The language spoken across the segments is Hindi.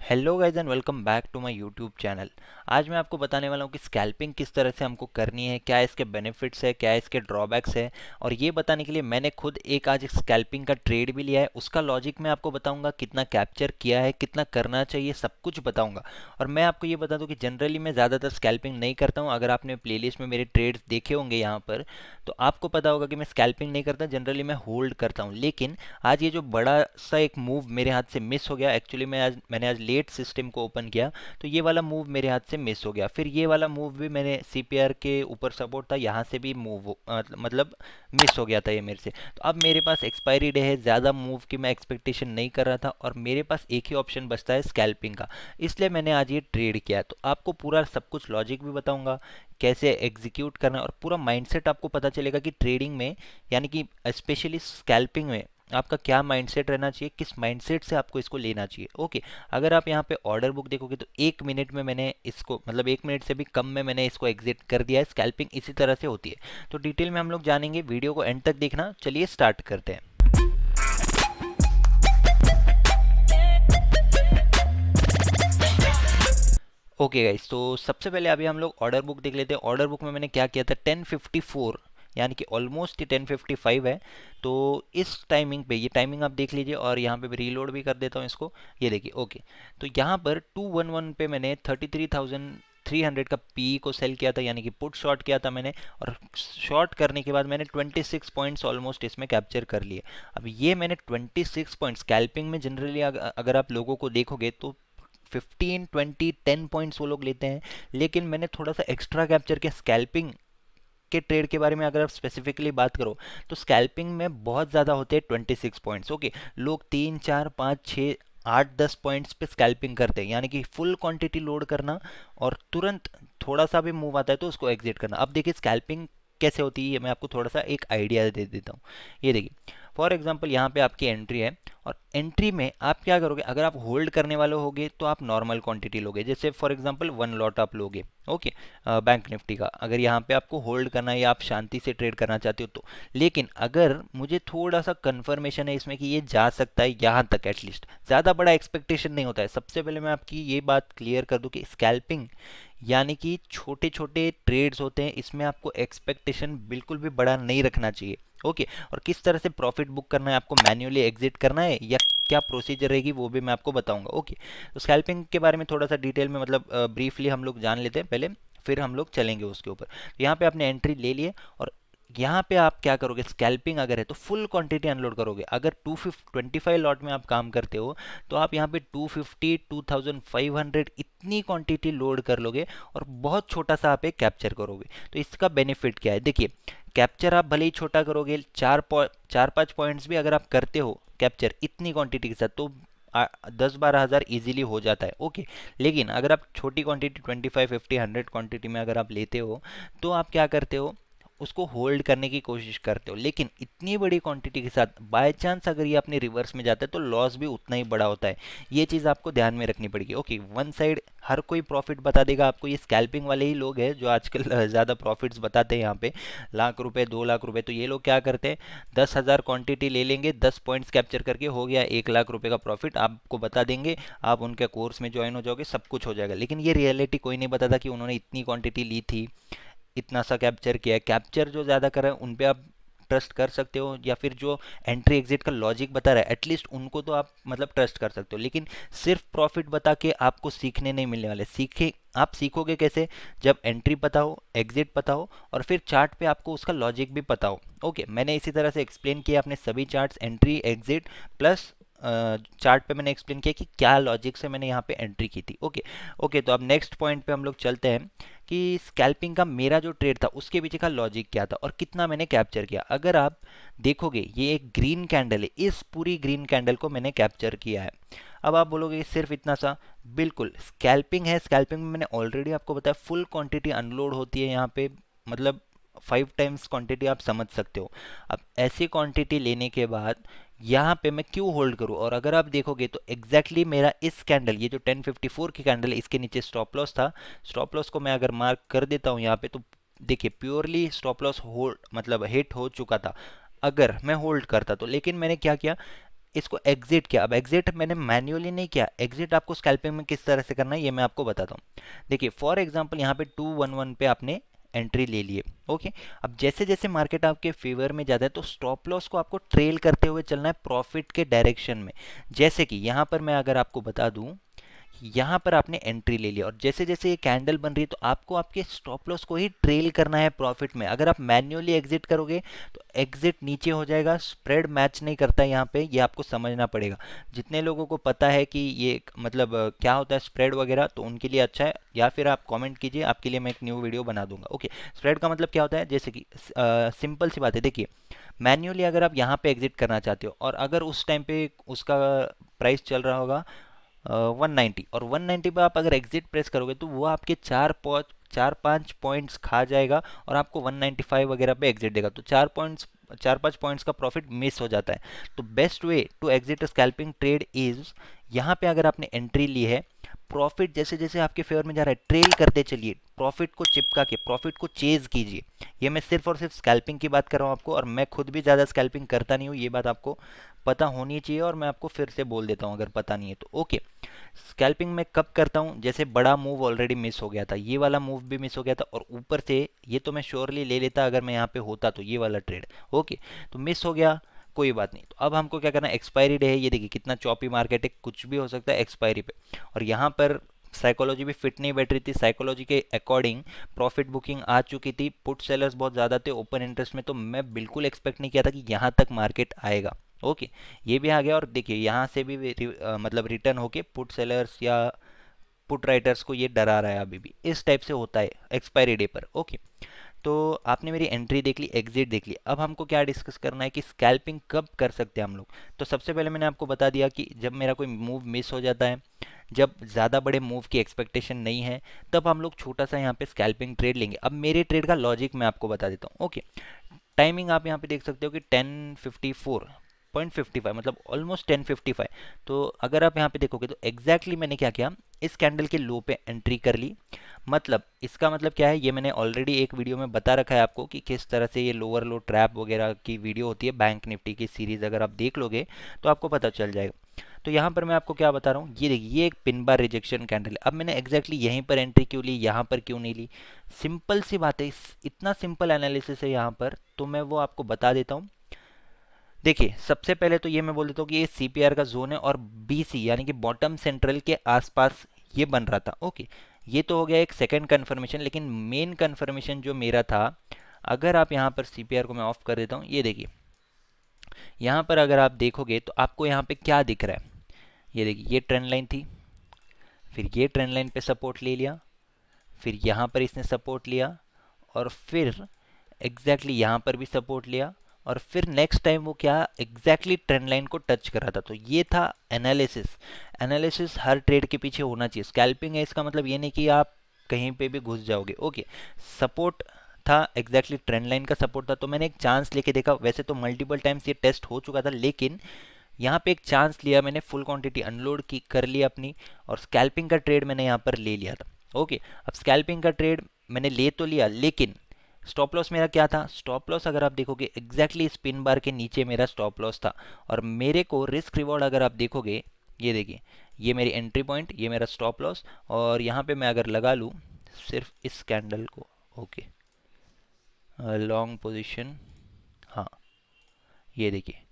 Hello guys and welcome back to my YouTube channel. आज मैं आपको बताने वाला हूँ कि स्कैल्पिंग किस तरह से हमको करनी है, क्या इसके बेनिफिट्स है, क्या इसके ड्रॉबैक्स है। और ये बताने के लिए मैंने खुद एक आज स्कैल्पिंग का ट्रेड भी लिया है। उसका लॉजिक मैं आपको बताऊंगा, कितना कैप्चर किया है, कितना करना चाहिए, सब कुछ बताऊंगा। और मैं आपको ये बता दूं कि जनरली मैं ज़्यादातर स्कैल्पिंग नहीं करता हूँ। अगर आपने प्लेलिस्ट में मेरे ट्रेड्स देखे होंगे यहाँ पर, तो आपको पता होगा कि मैं स्कैल्पिंग नहीं करता, जनरली मैं होल्ड करता हूँ। लेकिन आज ये जो बड़ा सा एक मूव मेरे हाथ से मिस हो गया, एक्चुअली मैंने आज लेट सिस्टम को ओपन किया, तो ये वाला मूव मेरे हाथ से मिस हो गया। फिर ये वाला मूव भी मैंने सीपीआर के ऊपर सपोर्ट था, यहाँ से भी मतलब मिस हो गया था ये मेरे से। तो अब मेरे पास एक्सपायरी डे है, ज़्यादा मूव की मैं एक्सपेक्टेशन नहीं कर रहा था और मेरे पास एक ही ऑप्शन बचता है स्कैल्पिंग का, इसलिए मैंने आज ये ट्रेड किया। तो आपको पूरा सब कुछ लॉजिक भी बताऊंगा, कैसे एग्जीक्यूट करना है, और पूरा माइंडसेट आपको पता चलेगा कि ट्रेडिंग में, यानी कि स्पेशली स्कैल्पिंग में आपका क्या माइंडसेट रहना चाहिए, किस माइंडसेट से आपको इसको लेना चाहिए। ओके, अगर आप यहाँ पे ऑर्डर बुक देखोगे तो 1 मिनट में मैंने इसको, मतलब 1 मिनट से भी कम में मैंने इसको एग्जिट कर दिया है। स्कैल्पिंग इसी तरह से होती है, तो डिटेल में हम लोग जानेंगे, वीडियो को एंड तक देखना। चलिए स्टार्ट करते हैं। ओके गाइस, तो सबसे पहले अभी हम लोग ऑर्डर बुक देख लेते हैं। ऑर्डर बुक में मैंने क्या किया था, 1054, यानी कि ऑलमोस्ट 1055 है। तो इस टाइमिंग पे, ये टाइमिंग आप देख लीजिए, और यहाँ पे भी रीलोड भी कर देता हूँ इसको। ये देखिए, ओके। तो यहाँ पर 211 पे मैंने 33,300 का पी को सेल किया था, यानी कि पुट शॉर्ट किया था मैंने। और शॉर्ट करने के बाद मैंने 26 पॉइंट्स ऑलमोस्ट इसमें कैप्चर कर लिए। अब ये मैंने 26 पॉइंट्स, स्कैल्पिंग में जनरली अगर आप लोगों को देखोगे तो 15, 20, 10 पॉइंट्स वो लोग लेते हैं। लेकिन मैंने थोड़ा सा एक्स्ट्रा कैप्चर किया स्कैल्पिंग के ट्रेड के बारे में। अगर आप स्पेसिफिकली बात करो तो स्कैल्पिंग में बहुत ज़्यादा होते हैं 26 पॉइंट्स। ओके, लोग 3, 4, 5, 6, 8, 10 पॉइंट्स पे स्कैल्पिंग करते हैं, यानी कि फुल क्वांटिटी लोड करना और तुरंत थोड़ा सा भी मूव आता है तो उसको एग्जिट करना। अब देखिए स्कैल्पिंग कैसे होती है, मैं आपको थोड़ा सा एक आइडिया दे देता हूँ। ये देखिए, फॉर एग्जांपल यहाँ पे आपकी एंट्री है, और एंट्री में आप क्या करोगे, अगर आप होल्ड करने वाले होगे तो आप नॉर्मल क्वांटिटी लोगे, जैसे फॉर एग्जांपल 1 लॉट आप लोगे। ओके, बैंक निफ्टी का अगर यहाँ पे आपको होल्ड करना है या आप शांति से ट्रेड करना चाहते हो तो। लेकिन अगर मुझे थोड़ा सा कंफर्मेशन है इसमें कि ये जा सकता है यहाँ तक, एटलीस्ट ज़्यादा बड़ा एक्सपेक्टेशन नहीं होता है। सबसे पहले मैं आपकी ये बात क्लियर कर दूँ कि स्कैल्पिंग यानी कि छोटे छोटे ट्रेड्स होते हैं, इसमें आपको एक्सपेक्टेशन बिल्कुल भी बड़ा नहीं रखना चाहिए। ओके, और किस तरह से प्रॉफिट बुक करना है, आपको मैन्युअली एग्जिट करना है या क्या प्रोसीजर रहेगी, वो भी मैं आपको बताऊंगा। ओके, तो स्कैल्पिंग के बारे में थोड़ा सा डिटेल में, मतलब ब्रीफली हम लोग जान लेते हैं पहले, फिर हम लोग चलेंगे उसके ऊपर। तो यहाँ पे आपने एंट्री ले लिए, और यहाँ पे आप क्या करोगे, स्कैल्पिंग अगर है तो फुल क्वांटिटी अनलोड करोगे। अगर 225 लॉट में आप काम करते हो तो आप यहाँ पे 250, 2500 इतनी क्वांटिटी लोड कर लोगे, और बहुत छोटा सा आप एक कैप्चर करोगे। तो इसका बेनिफिट क्या है, देखिए, कैप्चर आप भले ही छोटा करोगे, 4-5 पॉइंट्स भी अगर आप करते हो कैप्चर इतनी क्वांटिटी के साथ, तो 10-12 हज़ार इजीली हो जाता है। ओके, लेकिन अगर आप छोटी क्वांटिटी 25, 50, 100 क्वांटिटी में अगर आप लेते हो, तो आप क्या करते हो, उसको होल्ड करने की कोशिश करते हो। लेकिन इतनी बड़ी क्वांटिटी के साथ बाय चांस अगर ये अपने रिवर्स में जाता है तो लॉस भी उतना ही बड़ा होता है। ये चीज़ आपको ध्यान में रखनी पड़ेगी। ओके, वन साइड हर कोई प्रॉफिट बता देगा आपको, ये स्कैल्पिंग वाले ही लोग हैं जो आजकल ज़्यादा प्रॉफिट्स बताते हैं यहाँ पे, लाख रुपए 2 लाख रुपए। तो ये लोग क्या करते हैं, 10,000 क्वांटिटी ले लेंगे, 10 पॉइंट्स कैप्चर करके हो गया 1 लाख रुपए का प्रॉफिट, आपको बता देंगे, आप उनके कोर्स में ज्वाइन हो जाओगे, सब कुछ हो जाएगा। लेकिन ये रियलिटी कोई नहीं बताता कि उन्होंने इतनी क्वांटिटी ली थी, इतना सा कैप्चर किया है। कैप्चर जो ज़्यादा कर रहे हैं उन पे आप ट्रस्ट कर सकते हो, या फिर जो एंट्री एग्जिट का लॉजिक बता रहा है एटलीस्ट उनको तो आप मतलब ट्रस्ट कर सकते हो। लेकिन सिर्फ प्रॉफिट बता के आपको सीखने नहीं मिलने वाले। आप सीखोगे कैसे, जब एंट्री पता हो, एग्जिट पता हो, और फिर चार्ट पे आपको उसका लॉजिक भी पता हो। ओके, मैंने इसी तरह से एक्सप्लेन किया अपने सभी charts, entry exit plus chart पे मैंने एक्सप्लेन किया कि क्या लॉजिक से मैंने यहाँ पे एंट्री की थी। ओके ओके, तो अब नेक्स्ट पॉइंट पे हम लोग चलते हैं कि स्कैल्पिंग का मेरा जो ट्रेड था उसके पीछे का लॉजिक क्या था और कितना मैंने कैप्चर किया। अगर आप देखोगे ये एक ग्रीन कैंडल है, इस पूरी ग्रीन कैंडल को मैंने कैप्चर किया है। अब आप बोलोगे सिर्फ इतना सा, बिल्कुल स्कैल्पिंग है। स्कैल्पिंग में मैंने ऑलरेडी आपको बताया फुल क्वांटिटी अनलोड होती है यहाँ पे, मतलब 5 टाइम्स क्वांटिटी आप समझ सकते हो। अब ऐसी क्वांटिटी लेने के बाद यहाँ पे मैं क्यों होल्ड करूँ, और अगर आप देखोगे तो एग्जैक्टली मेरा इस कैंडल, ये जो 1054 की कैंडल है, इसके नीचे स्टॉप लॉस था। स्टॉप लॉस को मैं अगर मार्क कर देता हूँ यहाँ पे, तो देखिए प्योरली स्टॉप लॉस होल्ड, मतलब हिट हो चुका था अगर मैं होल्ड करता तो। लेकिन मैंने क्या किया, इसको एग्जिट किया। अब एग्जिट मैंने मैन्युअली नहीं किया, एग्जिट आपको स्कैल्पिंग में किस तरह से करना है ये मैं आपको बताता हूँ। देखिए फॉर एग्जांपल यहाँ पे 211 पे आपने एंट्री ले लिए। ओके, अब जैसे जैसे मार्केट आपके फेवर में जाता है तो स्टॉप लॉस को आपको ट्रेल करते हुए चलना है प्रॉफिट के डायरेक्शन में। जैसे कि यहाँ पर मैं अगर आपको बता दूं, यहाँ पर आपने एंट्री ले लिया और जैसे जैसे ये कैंडल बन रही है तो आपको आपके स्टॉप लॉस को ही ट्रेल करना है प्रॉफिट में। अगर आप मैन्युअली एग्जिट करोगे तो एग्जिट नीचे हो जाएगा, स्प्रेड मैच नहीं करता है यहाँ पे, ये आपको समझना पड़ेगा। जितने लोगों को पता है कि ये मतलब क्या होता है स्प्रेड वगैरह, तो उनके लिए अच्छा है, या फिर आप कमेंट कीजिए, आपके लिए मैं एक न्यू वीडियो बना दूंगा। ओके, स्प्रेड का मतलब क्या होता है, जैसे कि सिंपल सी बात है। देखिए मैन्युअली अगर आप यहाँ पे एग्जिट करना चाहते हो और अगर उस टाइम पे उसका प्राइस चल रहा होगा 190 और 190 पे आप अगर एग्जिट प्रेस करोगे तो वो आपके चार पाँच पॉइंट्स खा जाएगा और आपको 195 वगैरह पे एग्जिट देगा, तो 4-5 पॉइंट्स का प्रॉफिट मिस हो जाता है। तो best way to exit scalping trade is, यहाँ पे अगर आपने एंट्री ली है, प्रॉफिट जैसे जैसे आपके फेवर में जा रहा है ट्रेल करते चलिए, प्रॉफिट को चिपका के प्रॉफिट को चेज कीजिए। ये मैं सिर्फ और सिर्फ स्कैल्पिंग की बात कर रहा हूँ आपको, और मैं खुद भी ज़्यादा स्कैल्पिंग करता नहीं हूँ, ये बात आपको पता होनी चाहिए, और मैं आपको फिर से बोल देता हूँ अगर पता नहीं है तो। ओके, स्कैल्पिंग मैं कब करता हूँ, जैसे बड़ा मूव ऑलरेडी मिस हो गया था, ये वाला मूव भी मिस हो गया था, और ऊपर से ये तो मैं श्योरली ले लेता अगर मैं यहाँ पे होता तो, ये वाला ट्रेड। ओके, तो मिस हो गया, कोई बात नहीं। तो अब हमको क्या करना है, एक्सपायरी डे है, ये देखिए कितना चॉपी मार्केट है, कुछ भी हो सकता है एक्सपायरी पे, और यहाँ पर साइकोलॉजी भी फिट नहीं बैठ रही थी, साइकोलॉजी के अकॉर्डिंग प्रॉफिट बुकिंग आ चुकी थी, पुट सेलर्स बहुत ज़्यादा थे ओपन इंटरेस्ट में, तो मैं बिल्कुल एक्सपेक्ट नहीं किया था कि यहाँ तक मार्केट आएगा। ओके, ये भी आ गया, और देखिए यहाँ से भी मतलब रिटर्न होके पुट सेलर्स या पुट राइटर्स को ये डरा रहा है, अभी भी इस टाइप से होता है एक्सपायरी डे पर। ओके, तो आपने मेरी एंट्री देख ली, एग्जिट देख ली, अब हमको क्या डिस्कस करना है कि स्कैल्पिंग कब कर सकते हैं हम लोग। तो सबसे पहले मैंने आपको बता दिया कि जब मेरा कोई मूव मिस हो जाता है, जब ज़्यादा बड़े मूव की एक्सपेक्टेशन नहीं है, तब हम लोग छोटा सा यहाँ पे स्कैल्पिंग ट्रेड लेंगे। अब मेरे ट्रेड का लॉजिक मैं आपको बता देता हूँ। ओके, टाइमिंग आप यहाँ पे देख सकते हो कि 10:54.55, मतलब ऑलमोस्ट 10:55। तो अगर आप यहाँ पे देखोगे तो एग्जैक्टली मैंने क्या किया, इस कैंडल के लो पे एंट्री कर ली। मतलब इसका मतलब क्या है, ये मैंने ऑलरेडी एक वीडियो में बता रखा है आपको कि किस तरह से ये लोअर लो ट्रैप वगैरह की वीडियो होती है, बैंक निफ्टी की सीरीज अगर आप देख लोगे तो आपको पता चल जाएगा। तो यहाँ पर मैं आपको क्या बता रहा हूँ, ये देखिए ये एक पिन बार रिजेक्शन कैंडल है। अब मैंने एग्जैक्टली यहीं पर एंट्री क्यों ली, यहाँ पर क्यों नहीं ली, सिंपल सी बात है, इतना सिंपल एनालिसिस है यहाँ पर, तो मैं वो आपको बता देता हूँ। देखिए सबसे पहले तो ये मैं बोल देता हूँ कि ये सीपीआर का जोन है और बीसी यानी कि बॉटम सेंट्रल के आसपास ये बन रहा था। ओके, ये तो हो गया एक सेकंड कंफर्मेशन, लेकिन मेन कंफर्मेशन जो मेरा था, अगर आप यहाँ पर सीपीआर को मैं ऑफ कर देता हूँ, ये देखिए यहाँ पर अगर आप देखोगे तो आपको यहाँ पे क्या दिख रहा है, ये देखिए ये ट्रेंड लाइन थी, फिर ये ट्रेंड लाइन पे सपोर्ट ले लिया, फिर यहाँ पर इसने सपोर्ट लिया, और फिर एग्जैक्टली यहाँ पर भी सपोर्ट लिया, और फिर नेक्स्ट टाइम वो क्या एग्जैक्टली ट्रेंड लाइन को टच कर रहा था। तो ये था एनालिसिस। एनालिसिस हर ट्रेड के पीछे होना चाहिए। स्कैल्पिंग है इसका मतलब ये नहीं कि आप कहीं पे भी घुस जाओगे। ओके, सपोर्ट था, एग्जैक्टली ट्रेंड लाइन का सपोर्ट था, तो मैंने एक चांस लेके देखा। वैसे तो मल्टीपल टाइम्स ये टेस्ट हो चुका था, लेकिन यहाँ पे एक चांस लिया मैंने, फुल क्वांटिटी अनलोड की कर ली अपनी, और स्कैल्पिंग का ट्रेड मैंने यहाँ पर ले लिया था। ओके, अब स्कैल्पिंग का ट्रेड मैंने ले तो लिया, लेकिन स्टॉप लॉस मेरा क्या था, स्टॉप लॉस अगर आप देखोगे एग्जैक्टली स्पिन बार के नीचे मेरा स्टॉप लॉस था, और मेरे को रिस्क रिवॉर्ड अगर आप देखोगे, ये देखिए ये मेरी एंट्री पॉइंट, ये मेरा स्टॉप लॉस, और यहाँ पे मैं अगर लगा लूँ सिर्फ इस कैंडल को, ओके लॉन्ग पोजीशन, हाँ ये देखिए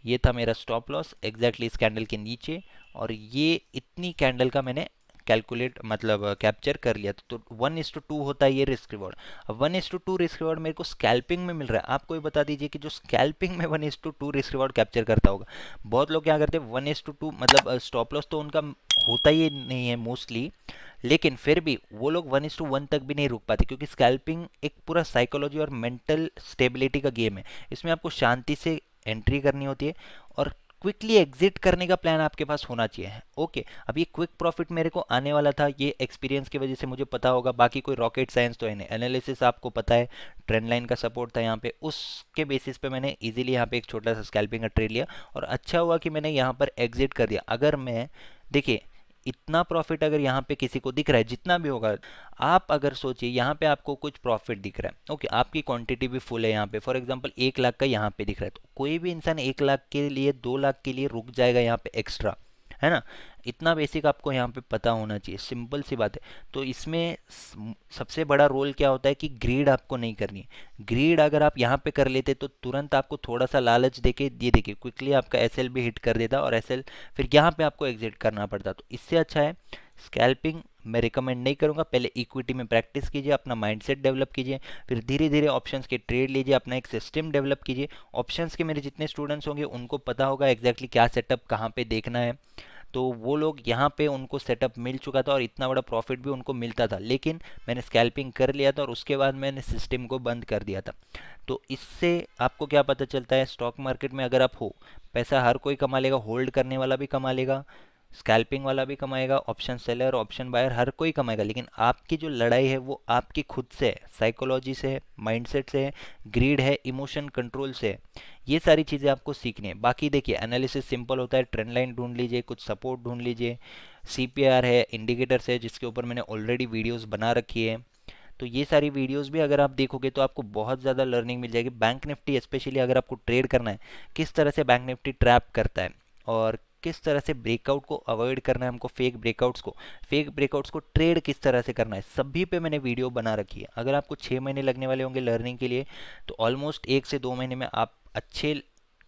ये था मेरा स्टॉप लॉस एग्जैक्टली इस कैंडल के नीचे, और ये इतनी कैंडल का मैंने कैलकुलेट मतलब कैप्चर कर लिया था। तो 1:2 होता है ये रिस्क रिवॉर्ड। अब 1:2 रिस्क रिवॉर्ड मेरे को स्कैल्पिंग में मिल रहा है। आप कोई बता दीजिए कि जो स्कैल्पिंग में 1:2 रिस्क रिवॉर्ड कैप्चर करता होगा। बहुत लोग क्या करते हैं 1:2, मतलब स्टॉप लॉस तो उनका होता ही नहीं है मोस्टली, लेकिन फिर भी वो लोग 1:1 तक भी नहीं रुक पाते, क्योंकि स्कैल्पिंग एक पूरा साइकोलॉजी और मेंटल स्टेबिलिटी का गेम है। इसमें आपको शांति से एंट्री करनी होती है और क्विकली एग्जिट करने का प्लान आपके पास होना चाहिए। ओके, अब ये क्विक प्रॉफिट मेरे को आने वाला था, ये एक्सपीरियंस की वजह से मुझे पता होगा, बाकी कोई रॉकेट साइंस तो है नहीं। एनालिसिस आपको पता है, ट्रेंड लाइन का सपोर्ट था यहाँ पे, उसके बेसिस पे मैंने इजीली यहाँ पे एक छोटा सा स्कैल्पिंग का ट्रेड लिया, और अच्छा हुआ कि मैंने यहाँ पर एग्जिट कर दिया। अगर मैं देखिए इतना प्रॉफिट अगर यहाँ पे किसी को दिख रहा है, जितना भी होगा, आप अगर सोचिए यहाँ पे आपको कुछ प्रॉफिट दिख रहा है, ओके, आपकी क्वांटिटी भी फुल है यहाँ पे, फॉर एग्जांपल 1 लाख का यहाँ पे दिख रहा है, तो कोई भी इंसान 1 लाख के लिए 2 लाख के लिए रुक जाएगा यहाँ पे एक्स्ट्रा, है ना। इतना बेसिक आपको यहाँ पे पता होना चाहिए, सिंपल सी बात है। तो इसमें सबसे बड़ा रोल क्या होता है कि ग्रीड आपको नहीं करनी है। ग्रीड अगर आप यहाँ पे कर लेते तो तुरंत आपको थोड़ा सा लालच देके ये देखिए क्विकली आपका एसएल भी हिट कर देता और एसएल फिर यहाँ पे आपको एग्जिट करना पड़ता। तो इससे अच्छा है स्कैल्पिंग मैं रिकमेंड नहीं करूँगा। पहले इक्विटी में प्रैक्टिस कीजिए, अपना माइंडसेट डेवलप कीजिए, फिर धीरे धीरे ऑप्शंस के ट्रेड लीजिए, अपना एक सिस्टम डेवलप कीजिए। ऑप्शंस के मेरे जितने स्टूडेंट्स होंगे उनको पता होगा एग्जैक्टली क्या सेटअप कहाँ पे देखना है, तो वो लोग यहाँ पे उनको सेटअप मिल चुका था और इतना बड़ा प्रॉफिट भी उनको मिलता था, लेकिन मैंने स्कैल्पिंग कर लिया था और उसके बाद मैंने सिस्टम को बंद कर दिया था। तो इससे आपको क्या पता चलता है, स्टॉक मार्केट में अगर आप हो, पैसा हर कोई कमा लेगा, होल्ड करने वाला भी कमा लेगा, स्कैल्पिंग वाला भी कमाएगा, ऑप्शन सेलर ऑप्शन बायर हर कोई कमाएगा, लेकिन आपकी जो लड़ाई है वो आपकी खुद से है, साइकोलॉजी से है, माइंडसेट से है, ग्रीड है, इमोशन कंट्रोल से है। ये सारी चीज़ें आपको सीखनी है। बाकी देखिए एनालिसिस सिंपल होता है, ट्रेंड लाइन ढूंढ लीजिए, कुछ सपोर्ट ढूंढ लीजिए, सीपीआर है, इंडिकेटर्स है जिसके ऊपर मैंने ऑलरेडी वीडियोस बना रखी है। तो ये सारी वीडियोस भी अगर आप देखोगे तो आपको बहुत ज़्यादा लर्निंग मिल जाएगी। बैंक निफ्टी स्पेशली अगर आपको ट्रेड करना है, किस तरह से बैंक निफ्टी ट्रैप करता है और किस तरह से ब्रेकआउट को अवॉइड करना है हमको, फेक ब्रेकआउट्स को ट्रेड किस तरह से करना है, सभी पे मैंने वीडियो बना रखी है। अगर आपको 6 महीने लगने वाले होंगे लर्निंग के लिए, तो ऑलमोस्ट 1 से 2 महीने में आप अच्छे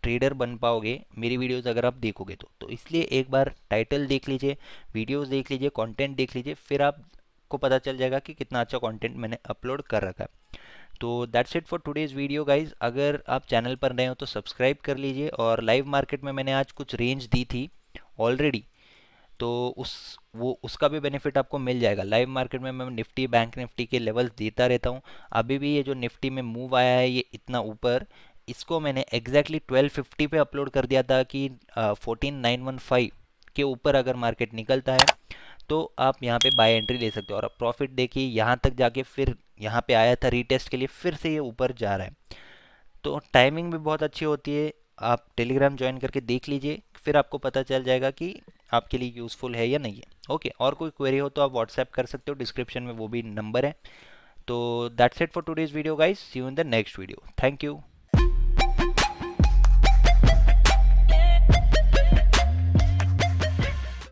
ट्रेडर बन पाओगे मेरी वीडियोस अगर आप देखोगे तो इसलिए एक बार टाइटल देख लीजिए, वीडियोस देख लीजिए, कंटेंट देख लीजिए, फिर आपको पता चल जाएगा कि कितना अच्छा कंटेंट मैंने अपलोड कर रखा है। तो that's it for today's video guys. अगर आप चैनल पर नए हो तो सब्सक्राइब कर लीजिए, और लाइव मार्केट में मैंने आज कुछ रेंज दी थी ऑलरेडी, तो उसका भी बेनिफिट आपको मिल जाएगा। लाइव मार्केट में मैं निफ्टी बैंक निफ्टी के लेवल्स देता रहता हूँ। अभी भी ये जो निफ्टी में मूव आया है ये इतना ऊपर, इसको मैंने एग्जैक्टली 1250 पे अपलोड कर दिया था कि 14915 के ऊपर अगर मार्केट निकलता है तो आप यहाँ पे बाय एंट्री ले सकते हो। और अब प्रॉफिट देखिए यहाँ तक जाके फिर यहाँ पे आया था रीटेस्ट के लिए, फिर से ये ऊपर जा रहा है। तो टाइमिंग भी बहुत अच्छी होती है, आप टेलीग्राम ज्वाइन करके देख लीजिए, फिर आपको पता चल जाएगा कि आपके लिए यूज़फुल है या नहीं है। ओके, और कोई क्वेरी हो तो आप व्हाट्सएप कर सकते हो, डिस्क्रिप्शन में वो भी नंबर है। तो that's it for today's video guys, see you in the next video, thank you.